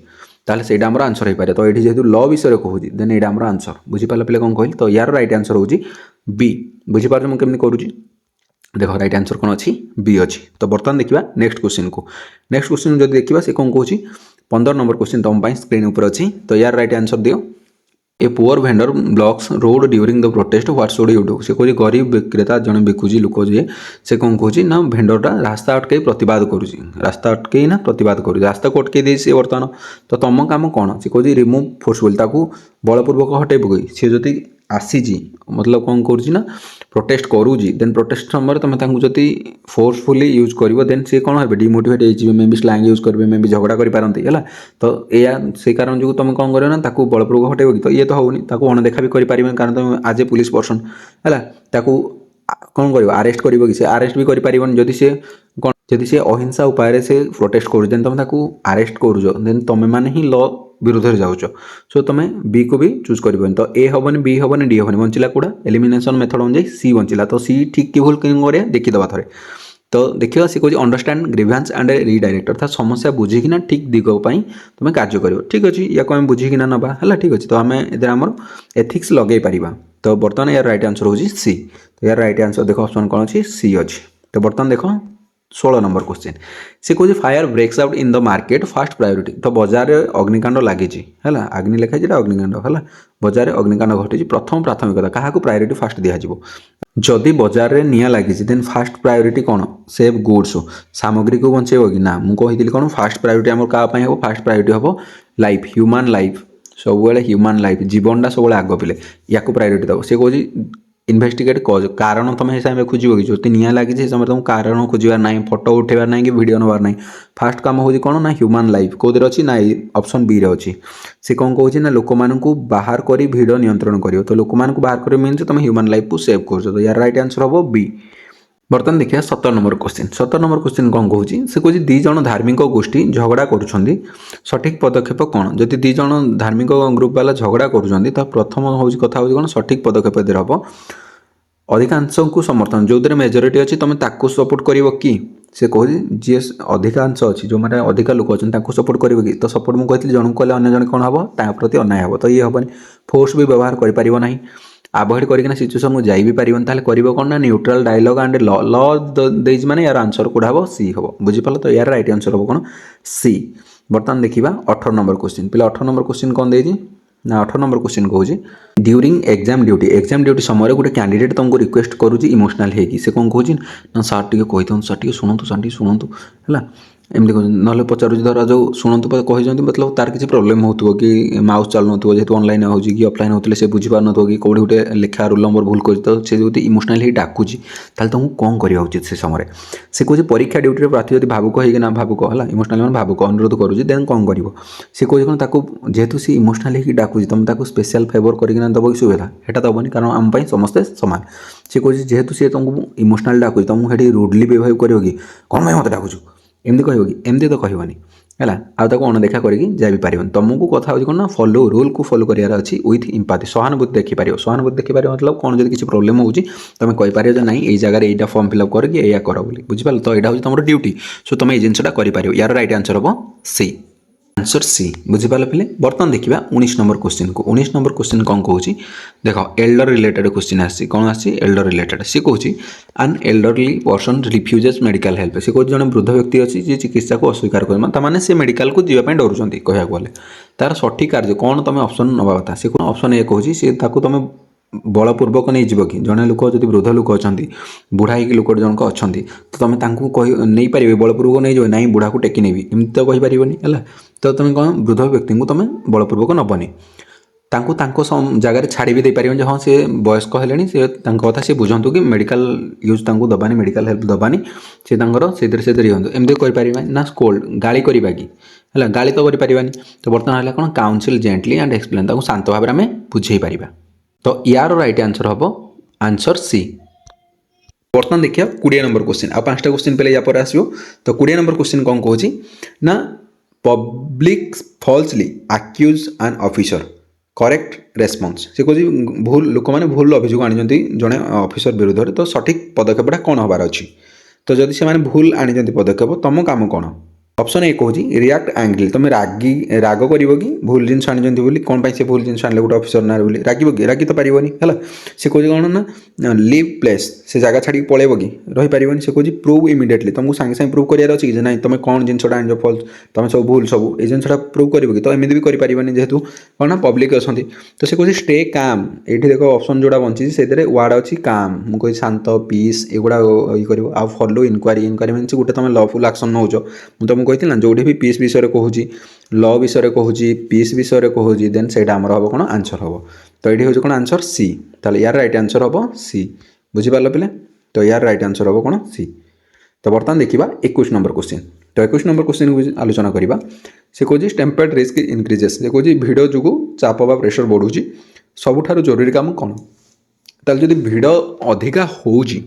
Speaker 1: ताल से आम आंसर हो पारे तो ये जेहतु लॉ विषय कहूँ देन यहाँ आम आंसर बुझीपारे पे कौन कहली तो यार राइट आंसर हूँ बी बुझीपार मुझे केमती करुँची देख राइट आंसर कौन अच्छी बी अच्छी तो बर्तमान देखा नेक्स्ट क्वेश्चन को नेक्स्ट क्वेश्चन जो देखा से कौन कहूँ 15 नंबर क्वेश्चन तुम स्क्रीन ऊपर अच्छी तो यार राइट आंसर दियो a poor vendor blocks road during the protest what should you do से कह गरीब विक्रेता जन बिकुची लोक जी से कौन कहूँ ना भेंडरटा रास्ता अटकई प्रतिवाद करुँची रास्ता अटकई ना प्रतिवाद कर रास्ता को अटकई दे बर्तमान तो तुम काम कौन से कह रिमूव फोर्सफुल बलपूर्वक हटे पकई सी जदि आसीजी मतलब कौन करुँची प्रोटेस्ट करुँची देन प्रोटेस्ट समय तुम जदि फोर्सफुली यूज कर देन सी कौन है डिमोटिवेट हो मे भी स्लैंग यूज करेंगे मे भी झगड़ा करपारती है तो या से कारण जो तुम कौन कर ना बलपूर्वक हटेब कि तो ये तो होनी अणदेखा भी करें कारण तुम आज ए पुलिस पर्सन है कौन कर आरेस्ट कर कि आरेस्ट भी कर जदि से कौन जदि से अहिंसा उपाय से प्रोटेस्ट कर देन तुम आरेस्ट कर देन तुम मैंने ही लॉ विरोध में जाऊच सो तुम बी को भी चूज कर तो ए हेनी बी हेनी डी हेनी बंचला कौड़ा एलिमिनेशन मेथड अनुसार सी बंचला तो सी ठीक कि भूल करें देखीदे थे तो देखिए सी कह अंडरस्टैंड ग्रीवेंस एंड रिडायरेक्ट अर्थात समस्या बुझिकिना ठीक दिगपाई तुम कार्य कर ठीक अच्छे या आम बुझिकिना नवा है ठीक अच्छे तो आम एमर एथिक्स लगे पार तो बर्तमान यार राइट आंसर हूँ सी तो यार राइट आंसर देख ऑप्शन कौन अच्छी सी अच्छी तो बर्तमान देख 16 नंबर क्वेश्चन से कहे fire breaks out in the market fast priority तो बजार अग्निकांड लगी है अग्नि लिखाई अग्निकांड है बजार अग्निकांड घटी प्रथम प्राथमिकता क्या प्रायोरिटी फास्ट दिज्व जदि बजार में निया लगी देन फास्ट प्रायोरिटी कौन सेव गुड्स सामग्री को बचेब कि ना मुझे कही कौन फास्ट प्रायोरिटी आम क्या हम फास्ट प्रायोरिटी हम लाइफ ह्यूमान लाइफ सब ह्यूमान लाइफ जीवनटा सब आग पे या प्रायोरिटी दब से कह इन्वेस्टिगेट कज कारण तुम हिसाब में खोज कि जो निया लगी से समय तुमको कारण खोजार ना फोटो उठेबार ना कि वीडियो नबार ना फास्ट कम हो कौन ना ह्यूमान लाइफ कौन अच्छी ना ऑप्शन बी रे अच्छी से कौन कहूँ ना लोक मानू बाहर कर भिड़ नियंत्रण कर तो लोक मानू बाहर कर मीन तुम ह्यूमान लाइफ को सेव कर तो यार राइट आंसर हम बी बर्तमान देखिए 17 नंबर क्वेश्चन 17 नंबर क्वेश्चन कौन कहूँ से कह दी जन धार्मिक गोष्ठी झगड़ा करुँच सठिक पदक्षेप कौन जदि दी जन धार्मिक ग्रुप वाला झगड़ा करुँच तो प्रथम हूँ कथा हूँ कौन सठिक पदक्षेप दे हम अधिकांश को समर्थन जो मेजोरिटी अच्छी तुम ताकू सपोर्ट कर कि से कह जी अधिकांश अच्छी जो मैंने अधिका लोक अच्छे सपोर्ट कर कि तो सपोर्ट मुझे कहती जन कले अन्य जन कौन हम प्रति अन्याय हम तो ये हेनी फोर्स भी व्यवहार करना आभोड करना सिचुएसन को जाई भी पारिबन ताले करिवो कोन ना neutral dialogue and law law देज माने यार आंसर कोडा हो सी हो बुझी पालो तो यार राइट आंसर हो कोन सी बर्तमान देखिबा 18 नंबर क्वेश्चन पिला 18 नंबर क्वेश्चन कोन देजी ना 18 नंबर क्वेश्चन कहूँ ड्यूरिंग एग्जाम ड्यूटी समय गोटे कैंडिडेट तुमको रिक्वेस्ट करुँच इमोशनाल है कि से कौन कहूँ ना सार टी कही शुणु सार टी शुणु है एमती कहते ना पचार धर जो शुणु कहते मतलब तार किसी प्रोब्लेम हो कि माउस चलु ना जेहतु ऑनलाइन हो कि ऑफलाइन होते से बुझीपार न कि कौटी गोटे लेखा रोल नंबर भूल कर तो से जो इमोशनाली डाकुची तुमको कौन करवा उचित से समय से कहे परीक्षा ड्यूटी प्रार्थी जब भावुक होना भावुक है इमोशनाली मैंने भावुक अनुरोध करुँच देन कौन कर सी कहे कौन जेहेतु सी इमोशनाली डाकुची तुम स्पेशल फेवर करना दब कि सुविधा यहाँ दबनी कारण आम समस्ते सामान सी कहे जेहेतु सी तुमको इमोशनाली डाकुची तुमको ये रुडली बिहेव कर कि कौन भाई मत डाकुचु एमती कह कि एमती तो कहनी है आउ अणदेखा करके जा भी पार तुमको कथा हो कौन फॉलो रूल को फॉलो करार अच्छी विथ इम्पाथी सहानुभूति देखिपार सहानुभूति देखिपार मतलब कौन जब किसी प्रोब्लेम होती तुम कहीपर ना ये जगह यहाँ फॉर्म फिलअप करके या कर बुझिपार तो यहाँ हूँ तुम ड्यूटी सो तुम ये जिनसा कर यार रईट आंसर हम सी आंसर सी बुझिपार पे बर्तमान देखा 19 नंबर क्वेश्चन को 19 नंबर क्वेश्चन कौन कौन देख एल्डर रिलेटेड क्वेश्चन आसी कौन आसी एल्डर रिलेटेड सी कौन an elderly person refuses medical help सी कौन जन वृद्ध व्यक्ति अच्छी जी चिकित्सा को अस्वीकार कर से मेडिकल को जीवाई डरुंच कहया गले तार सठिक कार्य कौन तुम ऑप्शन नवा कथा सी कौन ऑप्शन ए कौन सी तुम बलपूर्वक नहीं जीव कि जड़े लोक जब वृद्ध लोक अच्छा बुढ़ा ही लोक जनक अच्छा तो तुम नहीं पारे बलपूर्वक नहीं जाओ ना बुढ़ा को टेकी नेबी एमती तो कहीपर है तो तुम कौन वृद्ध व्यक्ति को तुम बलपूर्वक नबनी जगह छाड़ी भी देपार हाँ सी वयस्क है सी कथा सी बुझंतु कि मेडिकल यूज दबानी मेडिकल हेल्प दबानी सी से रिहतु एमती कहीपर ना स्कोल्ड गाड़ी करवा कि है गाड़ी तो करें तो बर्तमान है कौन काउनसिल जेंटली एंड एक्सप्लेन शांत भाव में बुझे पार तो यार राइट आंसर हम आंसर सी बर्तमान देखिए 20 नंबर क्वेश्चन आ 5टा क्वेश्चन पहले या आसो तो 20 नंबर क्वेश्चन कौन कौन ना public falsely accused an officer correct response से कह भूल लोक मैंने भूल अभियोग आनी जड़े ऑफिसर विरुद्ध तो सठिक पदक्षेपटा कौन हबार अच्छी तो जब से भूल आनी पदक्षेप तुम काम कौन ऑप्शन ए कहूँ रिएक्ट एंग्री तुम राग कर कि भूल जिन आनी कौन से भूल जिन आने गोटे ऑफिसर ना बोली रागिब कि रागी तो पारनी है सी कहे कौन ना लिव प्लेस से जगह छाड़ी पलैब कि रहीपर से कहे प्रूव इमिडिएटली तुमको सागे सागे प्रूव करार अच्छी कि नहीं तुम कौन जिनसा आन फल्स तुम सब भूल सब ये जिनसा प्रूव कर कि तो एमती भी करें जेहेतु कौन ना पब्लिक अच्छा तो से कहे स्टे काम ये देख ऑप्शन जोड़ा बंची से वार्ड अच्छी काम मुझे शांत पीस एगुड़ा ये कर आ फॉलो इनक्वारी इनक्वारी मीन गोटे तुम लफुल एक्शन नौ तुमको कही ना जो भी पीस विषय कहूँ लॉ विषय कहूँ पीस विषय कहूँ देन से हम कौन आंसर हम तो ये हूँ कौन आंसर सी ताले यार राइट आंसर हम सी बुझीपार पे तो यार राइट आंसर हम कौन सी तो बर्तमान देखा 21 नंबर क्वेश्चन तो 21 नंबर क्वेश्चन को आलोचना करवा से कहे टेम्पर्ड रिस्क इनक्रीजेस से कहे भिड़ जो चाप बा प्रेशर बढ़ुची सबुठारु जरूरी काम कौन ताले जब भिड़ अधिका होउची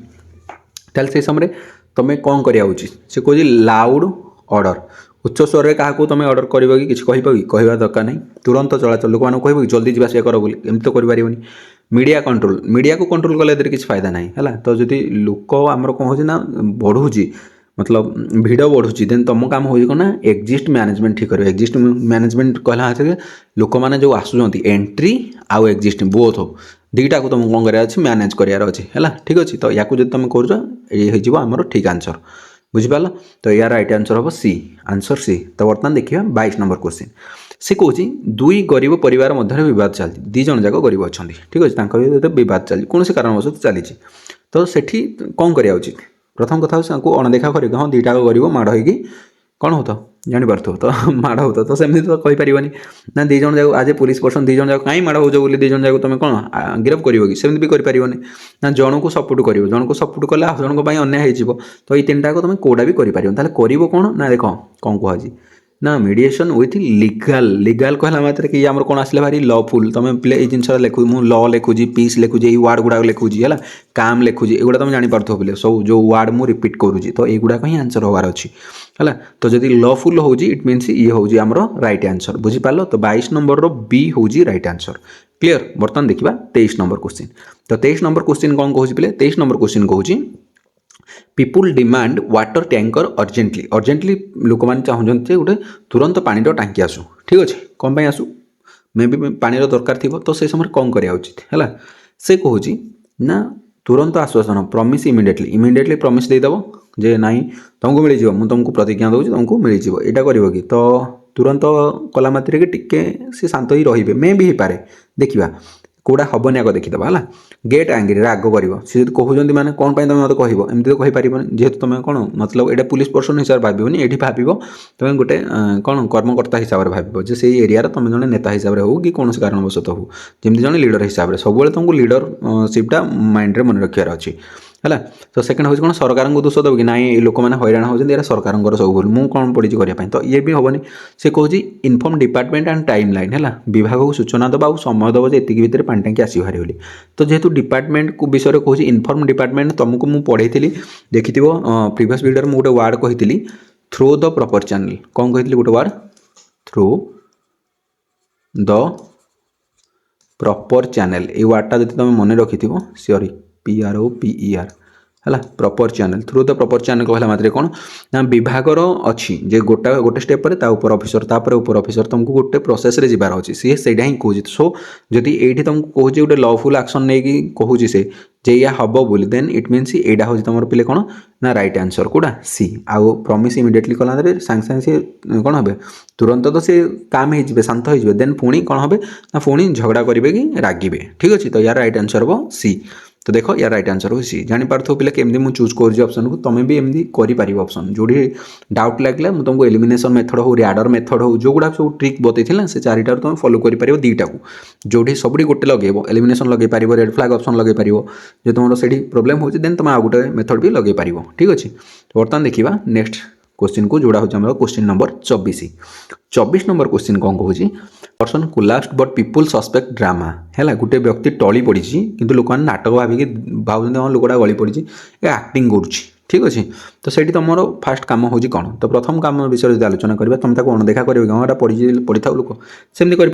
Speaker 1: ताले से समय तुम कौन करा उचित से कहे लाउड ऑर्डर उच्च स्वर में क्या तुम ऑर्डर कर कि कहवा दरकार नहीं तुरंत चलाचल लोक मैंने कह जल्दी जावास कर बोली एमती तो करें मीडिया कंट्रोल मीडिया को कंट्रोल कले किसी फायदा नहीं है तो जब लोक आमर कौन हो बढ़ुची मतलब भिड़ बढ़ुची देन तुम काम हो ना एक्जिस्ट मैनेजमेंट ठीक कर एक्जिस्ट मैनेजमेंट कहला लोक मैंने जो आसुँच एंट्री आउ एक्जिस्ट बोथ हो दुईटा को तुम कौन करार अच्छे मैनेज करार अच्छे है ठीक अच्छे तो या तुम कर आमर ठीक आंसर बुझिपाल तो यार राइट आंसर हम सी आंसर सी तो बर्तमान देखिए 22 नंबर क्वेश्चन से कहे दुई गरीब परिवार मध्य बद चलती दी जन जाक गरीब अच्छा ठीक अच्छे बद चली कौन से कारणवश चली तो सेठी कौन करा उचित प्रथम कथा अणदेखा कर हाँ दुईटा गरीब माड़ हो कौन हो जापार तो माड़ हो तो सेमती तो कहीपर ना दी जन जाक आज पुलिस पर्सन दी जन जाक कहीं माड़ हो बोली दी जन जाक तुम कौन गिरफ कर कि सेमती भी करें ना जन को सपोर्ट कर जन को सपोर्ट कले जनक अन्याय हो तो ये 3टा तुम कौटा भी करें कर कौन ना देख कौन कहुच्छी ना मीडिएशन विथ लीगल लीगल कहला मात्र कि आम कौन आसले भारी लफुल तुम पे ये जिन लिखु मुझे लॉ लिखुची पीस लिखुची ये वार्ड गुड़ा लिखुची है काम लिखुची एगुड़ा तुम जापर पे सब जो वार्ड मुझे रिपीट करुँची तो युड़ाक ही आंसर हबार अच्छी है तो जब लफुल हो इट मीन्स ये हूँ आमर राइट आंसर बुझीपार तो 22 नंबर बी हूँ राइट आंसर क्लीयर बर्तमान देखा 23 नंबर क्वेश्चन तो 23 नंबर क्वेश्चन कौन कहूँ पे 23 नंबर क्वेश्चन कहूँ people demand water tanker urgently लोक मैंने चाहते गोटे तुरंत पानी टांकी आसू ठीक अच्छे कौन पर आसू मे भी पानी दरकार थी तो से समय कौन करा उचित है से कहूँ ना तुरंत आश्वासन प्रमिश इमिडिएटली प्रमिश देदेव जे नाई तुमको मिल जाव तुमको प्रतिज्ञा दूसरी तुमको मिल जाव यहाँ कर कि तो तुरंत कला मात्र के टिके सी शांत ही रे मे भी हो पारे देखा कौटा हेनी आग देखीद है गेट आंग्री राग कर सी कहते मैंने कौन तुम मतलब कह एमती तो कहीपर जेहतु तुम कौन मतलब ये पुलिस पर्सन हिसाब से भावनी ये भाव तुम गोटे कौन कर्मकर्ता हिसाब से भाव जे से एरिया तुम जन नेता हिसाब से हो कि कौन कारणवशत हो जमी जन लीडर हिसाब से सब तुमको लीडरशिपटा माइंड रे मन रखार अच्छी है। तो सेकेंड हूँ कौन सरकार को दोष देव कि ना ये लोक मैंने हैरान होती सरकार सब भूल मुझे कौन पड़ी करने तो ये भी हेनी से कौन inform department and time line है विभाग को सूचना दबा और समय दब ये भितर पानी टांकी आस बाहर बोली तो जेहेतु डिपार्टमेंट को विषय में कहूँ इनफॉर्म डिपार्टमेंट तुमको मुझे पढ़ाई देखी प्रीवियस वीडियो में गोटे वार्ड कही थ्रू द प्रॉपर चैनल कौन कही गोटे ward through the proper channel ये वार्डटा जो तुम मन रखि सॉरी PROPER है proper channel through the proper channel कहला मात्रे कौन ना विभागर अच्छी जे गोटे स्टेप पर ऊपर ऑफिसर तापर ऊपर ऑफिसर तुमको गोटे प्रोसेस रे जीवार अच्छी सी से ही कहूँ सो जदि ये तुमको कहूँ गोटे लॉफुल एक्शन नहीं कि कहूँ से जे या हम बोली देन इट मीन्स यहाँ हूँ तुम पे कौन ना राइट आंसर कौटा सी आउ प्रॉमिस इमिडिएटली कला सांगे सांगे सी कौन हे तुरंत तो सी काम हो शांत हो देन पुणी कौन हे ना पुणी झगड़ा करेंगे कि रागिबे ठीक अच्छे तो यार राइट आंसर हम सी तो देखो यार राइट आंसर हो सी जापार पे केमती मुझे चूज कर ऑप्शन को तुम भी एमती कर ऑप्शन जो डाउट लगे मुझे तुमको एलिमिनेशन मेथड हो रैडर मेथड हो जो गुड़ा सब ट्रिक बतई से चारिटा तुम फॉलो कर दीटा को जो सब गोटे लगे एलिमिनेशन लगे पार रेड फ्लैग ऑप्शन लगे पार जो तुम से प्रोब्लेम हो देन तुम आउ गोटे मेथड भी लगे पार ठीक अच्छे तो बर्तमान देखा नेक्स्ट क्वेश्चन को जोड़ा हूँ क्वेश्चन नंबर 24 नंबर क्वेश्चन कौन कहूँ person collapsed but people suspect drama है गोटे व्यक्ति टली पड़ी किंतु लोक नाटक भाविक भावुँ हाँ लोकटा गली पड़ी एक्टिंग कर ठीक अच्छे तो सही तुम फास्ट कम हो कौन तो प्रथम कम विषय जो आलोचना करवा तुम अणदेखा कर हाँ पढ़ी था लोक सेमती कर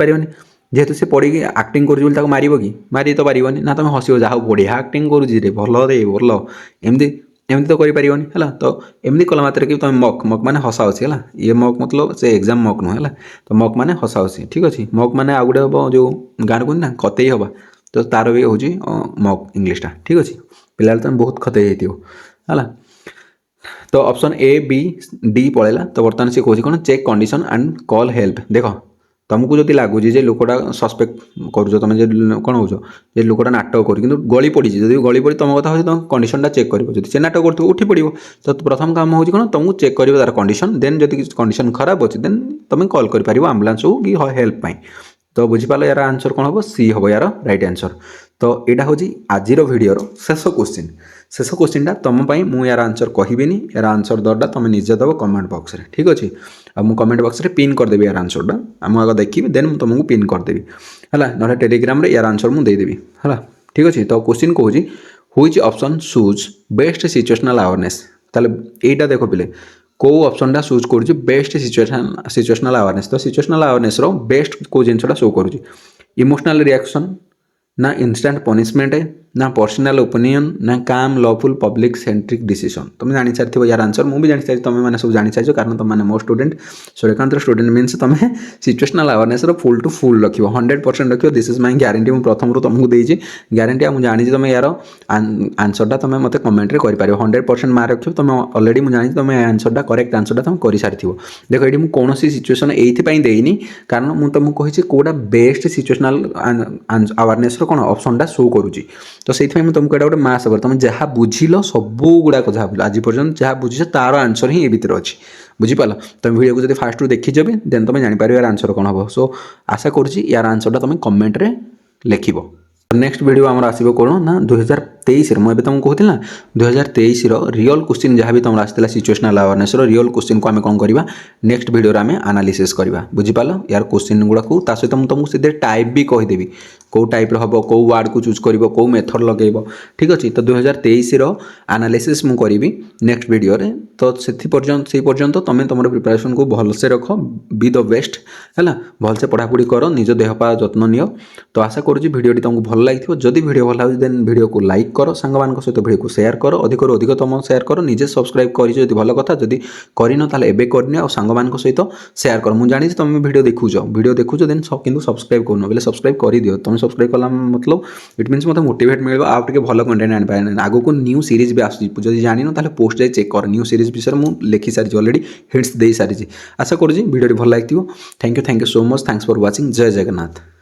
Speaker 1: जेहेतु से पढ़ी एक्टिंग कर मार कि मारी तो पारनी ना तुम हस जहाँ बढ़िया एक्टिंग कर भल रे भल एमती एमती तो करें है तो एमती कला मात्र कि तुम मक मक मैंने हसाउसी है ये मक मतलब से एग्जाम मक नुह है तो मक मैंने हसाउसी ठीक अच्छे मक मैंने आउ गोटे हम जो गाँव कहते ना खतई हवा तो तार भी हूँ मक इंग्लीशटा ठीक अच्छे पिला तुम बहुत खतई है तो ऑप्शन A B D पड़ेगा तो बर्तमान से कौन कौन check condition and call help देख तुमको जब लगुच लोकटा सस्पेक्ट कर तुम कौन हो लोकटा नाटक कर गली पड़ी जब गली पड़ी तुम कथा तुम कंडीशनटा चेक कर से नाटक कर उठी पड़ो तो प्रथम काम हो कौन तुमको चेक कर तार कंडीशन देन जब कंडीशन खराब अच्छे देन तुम कॉल कर आम्बुलांस हो कि हेल्प पाई तो बुझीपाल यार आंसर कौन हम सी हम यार राइट आंसर तो यहाँ हूँ आज भिडर शेष क्वेश्चन तुम मुझे यार आंसर कहबिनी यार आंसर दरटा तुम निजे दब कमेंट बॉक्स रे ठीक अच्छे मुझे कमेंट बॉक्स रे पिन करदेवी यार आंसरटा मुझे देखी देन मुझे तुमको पिन करदेवी है ना टेलीग्राम रे यार आंसर मुझे देदेवी है ठीक अच्छे तो क्वेश्चन कहूँ which option shoes best situational awareness ताले एटा देखो पिले को ऑप्शनटा चूज कर बेस्ट सिचुएशनल अवेयरनेस तो सिचुएशनल अवेयरनेस रो बेस्ट को जिनसा शो कर इमोशनल रिएक्शन ना इंस्टेंट पनिशमेंट है ना पर्सनल ओपिनियन ना काम लॉफुल पब्लिक सेंट्रिक डिसीजन तुम जानी सारी यार आंसर मुझे जानी सारी तुम मैंने सब जानी सारी कारण तुम मैंने मो स्टूडेंट सूर्यकांत स्टूडेंट मीन्स तुम situational awareness full to full रख 100% रख दिस इज माय ग्यारंटी मुझे प्रथम रू तुमको देती ग्यारंटी मुझे जानी तुम यार आंसरटा तुम मत कमेंट रे कर 100% मार्क रख तुम अलरेडी मुझे जानी तुम आंसरटा करेक्ट आंसरटा तुम कर सारी देख ये मुझे कौन सिचुएशन ये देनी कारण मुझे तुमको कही कौटा बेस्ट सिचुएशनल अवेयरनेस कौन ऑप्शनटा शो करुँची तो से तुमको गोटे मास खबर तुम जहाँ बुझिल सब गुड़ाक जहाँ आज पर्यटन जहाँ बुझे तार आंसर ही ये भितर अच्छी बुझीपाल तुम वीडियो को जब फास्ट रू देखी भी देन तुम जापर यार आंसर कौन हम सो आशा करुँच यार आंसरटा तुम कमेंट रे लिख नेक्स्ट वीडियो आमर आसो कौन ना 2023 मुझे तुमको कहती ना 2023 रियल क्वेश्चन जहाँ भी तुम आसाला सिचुएशनल अवेयरनेस रियल क्वेश्चन को आम कौन करवा नेक्स्ट वीडियो आम एनालिसिस करवा बुझीपाल यार क्वेश्चन गुड़ा ता सहित तुमको सीधे टाइप भी कहीदेवी कौ टाइप हम कौ वार्ड को चूज कर कौ मेथड लगे ठीक अच्छे तो 2023 एनालिसिस मु करी नेक्स्ट वीडियो रे तो से पर्यंत तुम तुम प्रिपरेशन को भलसे रख बी द बेस्ट है भलसे पढ़ापढ़ी कर निज देहपा जत्न नियो तो आशा करुँच भिडियोटी तुमको भल लगी जदि भिडियो भल लगे देन भिडियो को लाइक कर सांग मान सहित भिडियो को शेयर कर अधिक अधिक तुम शेयर कर निजे सब्सक्राइब कर भल कथा जदि करन ताले एबे करनी और सांग मान सहित शेयर कर मुझे जानी तुम भिडियो देखुच देन किंतु सब्सक्राइब करन बोले सब्सक्राइब कर दियो तुम सब्सक्राइब कला मतलब इट मीन्स मतलब मोटिवेट मिल आगे भल कंटेंट आनी आगो को न्यू सीरीज भी आसो जान ताले पोस्ट जाए चेक कर न्यू सीरीज विषय मुझे लिखी सारी अलरेडी हिंट्स दे सारी आशा करुँच भिडियो भल लगी thank you so much thanks for watching जय जगन्नाथ।